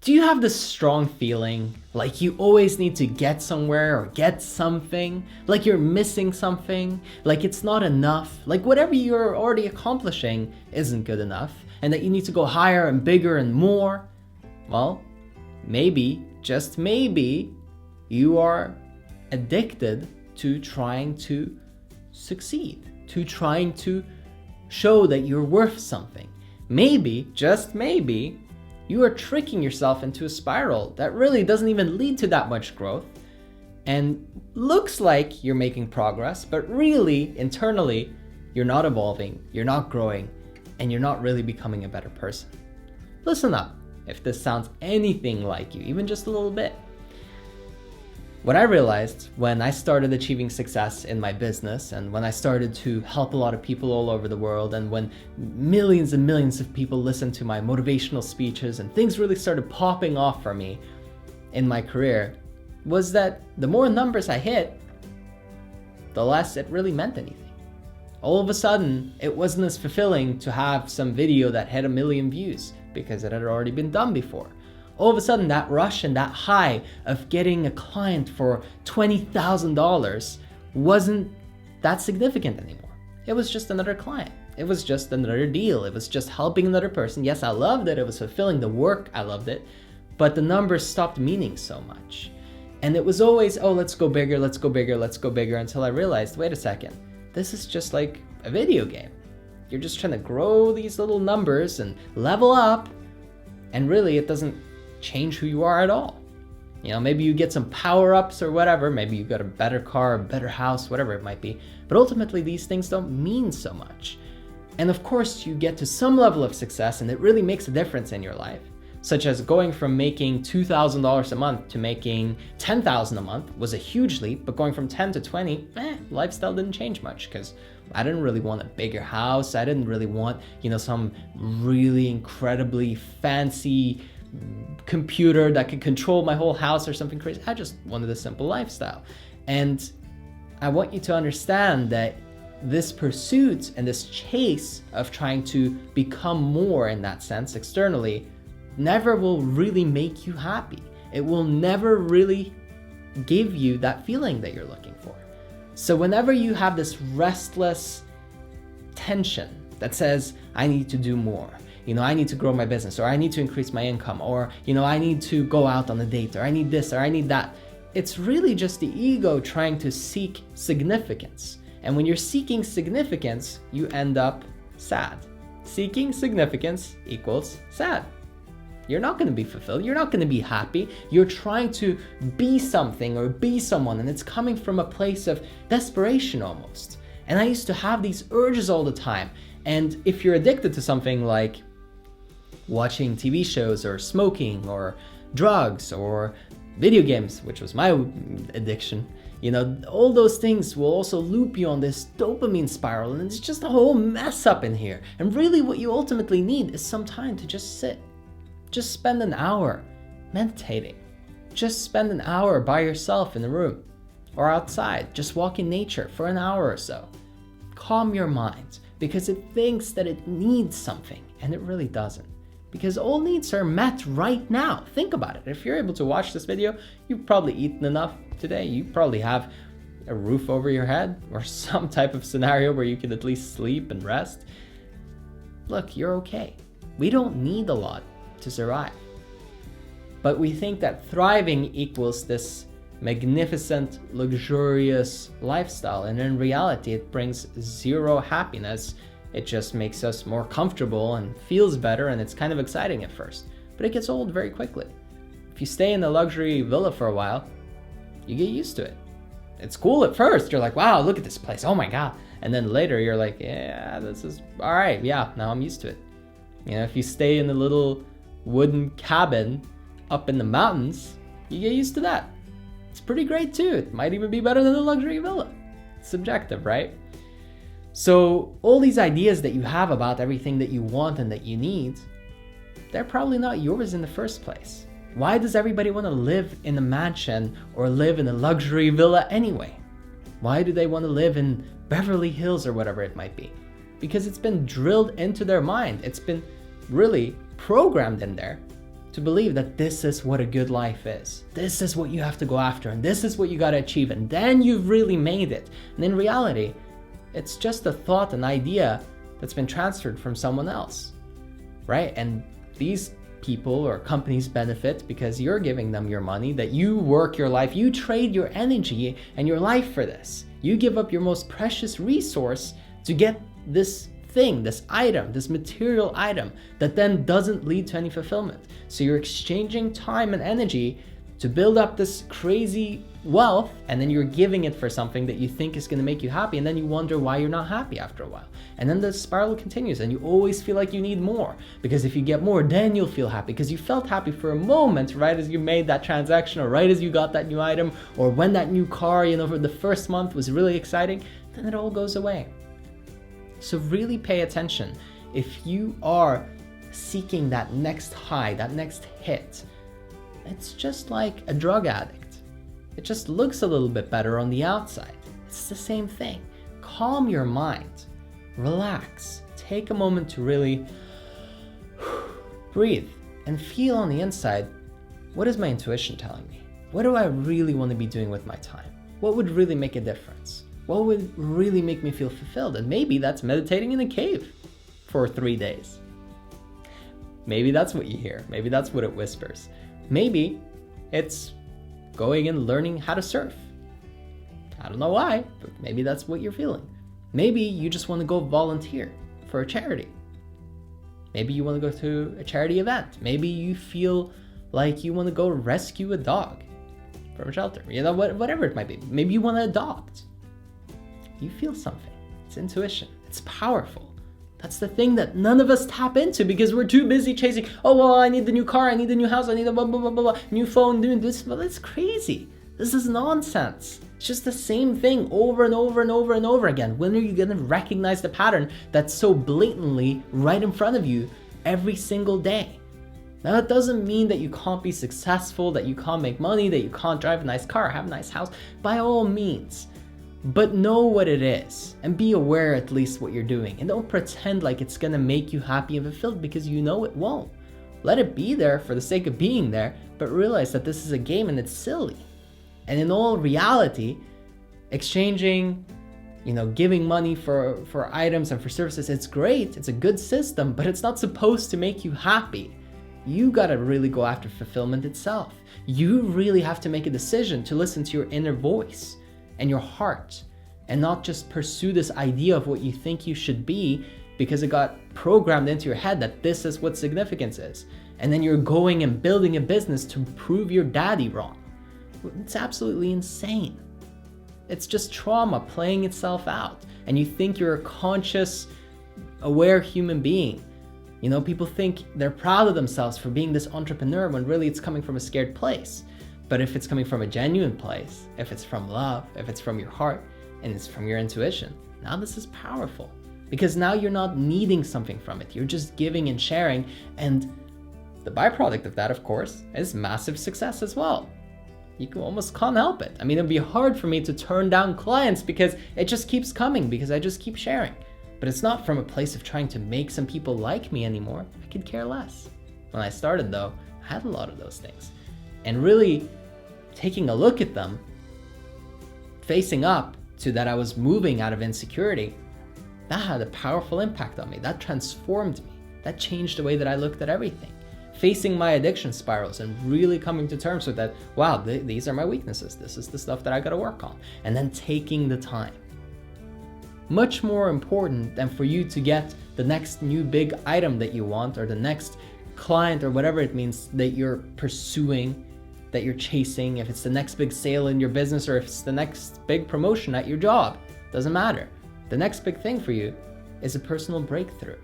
Do you have this strong feeling like you always need to get somewhere or get something, like you're missing something, like it's not enough, like whatever you're already accomplishing isn't good enough, and that you need to go higher and bigger and more? Well, maybe, just maybe, you are addicted to trying to succeed, to trying to show that you're worth something. Maybe, just maybe, you are tricking yourself into a spiral that really doesn't even lead to that much growth and looks like you're making progress, but really, internally, you're not evolving, you're not growing, and you're not really becoming a better person. Listen up if this sounds anything like you, even just a little bit. What I realized when I started achieving success in my business, and when I started to help a lot of people all over the world, and when millions and millions of people listened to my motivational speeches and things really started popping off for me in my career, was that the more numbers I hit, the less it really meant anything. All of a sudden, it wasn't as fulfilling to have some video that had 1 million views because it had already been done before. All of a sudden, that rush and that high of getting a client for $20,000 wasn't that significant anymore. It was just another client. It was just another deal. It was just helping another person. Yes, I loved it. It was fulfilling the work. I loved it. But the numbers stopped meaning so much. And it was always, oh, let's go bigger, let's go bigger, let's go bigger, until I realized, wait a second, this is just like a video game. You're just trying to grow these little numbers and level up. And really, it doesn't change who you are at all. You know, maybe you get some power-ups or whatever, maybe you got a better car, a better house, whatever it might be, but ultimately these things don't mean so much. And of course you get to some level of success and it really makes a difference in your life, such as going from making $2,000 a month to making $10,000 a month was a huge leap, but going from 10 to 20, lifestyle didn't change much because I didn't really want a bigger house. I didn't really want, some really incredibly fancy computer that could control my whole house or something crazy. I just wanted a simple lifestyle. And I want you to understand that this pursuit and this chase of trying to become more in that sense externally never will really make you happy. It will never really give you that feeling that you're looking for. So whenever you have this restless tension that says, I need to do more, I need to grow my business, or I need to increase my income, or, I need to go out on a date, or I need this, or I need that. It's really just the ego trying to seek significance. And when you're seeking significance, you end up sad. Seeking significance equals sad. You're not going to be fulfilled. You're not going to be happy. You're trying to be something or be someone, and it's coming from a place of desperation almost. And I used to have these urges all the time. And if you're addicted to something like watching TV shows or smoking or drugs or video games, which was my addiction, all those things will also loop you on this dopamine spiral, and it's just a whole mess up in here. And really what you ultimately need is some time to just sit. Just spend an hour meditating. Just spend an hour by yourself in the room or outside. Just walk in nature for an hour or so. Calm your mind because it thinks that it needs something, and it really doesn't. Because all needs are met right now. Think about it. If you're able to watch this video, you've probably eaten enough today. You probably have a roof over your head or some type of scenario where you can at least sleep and rest. Look, you're okay. We don't need a lot to survive. But we think that thriving equals this magnificent, luxurious lifestyle, and in reality, it brings zero happiness. It just makes us more comfortable and feels better, and it's kind of exciting at first, but it gets old very quickly. If you stay in a luxury villa for a while, you get used to it. It's cool at first. You're like, wow, look at this place. Oh my God. And then later you're like, yeah, this is all right. Yeah, now I'm used to it. If you stay in a little wooden cabin up in the mountains, you get used to that. It's pretty great too. It might even be better than a luxury villa. It's subjective, right? So all these ideas that you have about everything that you want and that you need, they're probably not yours in the first place. Why does everybody want to live in a mansion or live in a luxury villa anyway? Why do they want to live in Beverly Hills or whatever it might be? Because it's been drilled into their mind. It's been really programmed in there to believe that this is what a good life is. This is what you have to go after, and this is what you got to achieve, and then you've really made it. And in reality, it's just a thought, an idea that's been transferred from someone else, right? And these people or companies benefit because you're giving them your money, that you work your life, you trade your energy and your life for this. You give up your most precious resource to get this thing, this item, this material item that then doesn't lead to any fulfillment. So you're exchanging time and energy to build up this crazy wealth, and then you're giving it for something that you think is going to make you happy, and then you wonder why you're not happy after a while. And then the spiral continues, and you always feel like you need more, because if you get more, then you'll feel happy, because you felt happy for a moment right as you made that transaction, or right as you got that new item, or when that new car, for the first month was really exciting. Then it all goes away. So really pay attention. If you are seeking that next high, that next hit, it's just like a drug addict. It just looks a little bit better on the outside. It's the same thing. Calm your mind, relax, take a moment to really breathe and feel on the inside, what is my intuition telling me? What do I really want to be doing with my time? What would really make a difference? What would really make me feel fulfilled? And maybe that's meditating in a cave for 3 days. Maybe that's what you hear. Maybe that's what it whispers. Maybe it's going and learning how to surf. I don't know why, but maybe that's what you're feeling. Maybe you just want to go volunteer for a charity. Maybe you want to go to a charity event. Maybe you feel like you want to go rescue a dog from a shelter. Whatever it might be. Maybe you want to adopt. You feel something. It's intuition. It's powerful. That's the thing that none of us tap into because we're too busy chasing, oh, well, I need the new car, I need the new house, I need a blah, blah, blah, blah, new phone, doing this. Well, that's crazy. This is nonsense. It's just the same thing over and over and over and over again. When are you going to recognize the pattern that's so blatantly right in front of you every single day? Now, that doesn't mean that you can't be successful, that you can't make money, that you can't drive a nice car, have a nice house. By all means. But know what it is and be aware at least what you're doing, and don't pretend like it's gonna make you happy and fulfilled because you know it won't. Let it be there for the sake of being there, but realize that this is a game and it's silly. And in all reality, exchanging, giving money for items and for services, it's great, it's a good system, but it's not supposed to make you happy. You gotta really go after fulfillment itself. You really have to make a decision to listen to your inner voice and your heart, and not just pursue this idea of what you think you should be because it got programmed into your head that this is what significance is. And then you're going and building a business to prove your daddy wrong. It's absolutely insane. It's just trauma playing itself out. And you think you're a conscious, aware human being. People think they're proud of themselves for being this entrepreneur when really it's coming from a scared place. But if it's coming from a genuine place, if it's from love, if it's from your heart, and it's from your intuition, now this is powerful. Because now you're not needing something from it. You're just giving and sharing. And the byproduct of that, of course, is massive success as well. You almost can't help it. It'd be hard for me to turn down clients because it just keeps coming, because I just keep sharing. But it's not from a place of trying to make some people like me anymore. I could care less. When I started though, I had a lot of those things. And really taking a look at them, facing up to that I was moving out of insecurity, that had a powerful impact on me. That transformed me. That changed the way that I looked at everything. Facing my addiction spirals and really coming to terms with that, wow, these are my weaknesses. This is the stuff that I gotta work on. And then taking the time. Much more important than for you to get the next new big item that you want, or the next client, or whatever it means that you're pursuing, that you're chasing, if it's the next big sale in your business or if it's the next big promotion at your job, doesn't matter. The next big thing for you is a personal breakthrough,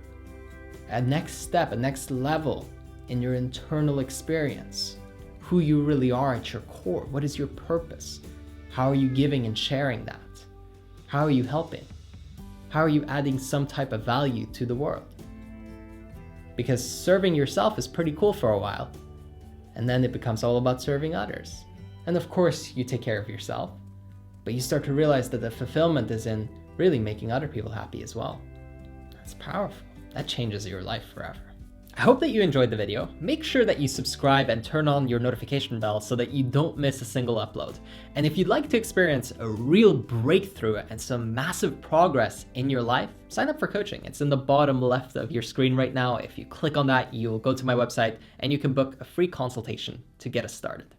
a next step, a next level in your internal experience, who you really are at your core. What is your purpose? How are you giving and sharing that? How are you helping? How are you adding some type of value to the world? Because serving yourself is pretty cool for a while, and then it becomes all about serving others. And of course, you take care of yourself, but you start to realize that the fulfillment is in really making other people happy as well. That's powerful. That changes your life forever. I hope that you enjoyed the video. Make sure that you subscribe and turn on your notification bell so that you don't miss a single upload. And if you'd like to experience a real breakthrough and some massive progress in your life, sign up for coaching. It's in the bottom left of your screen right now. If you click on that, you'll go to my website and you can book a free consultation to get us started.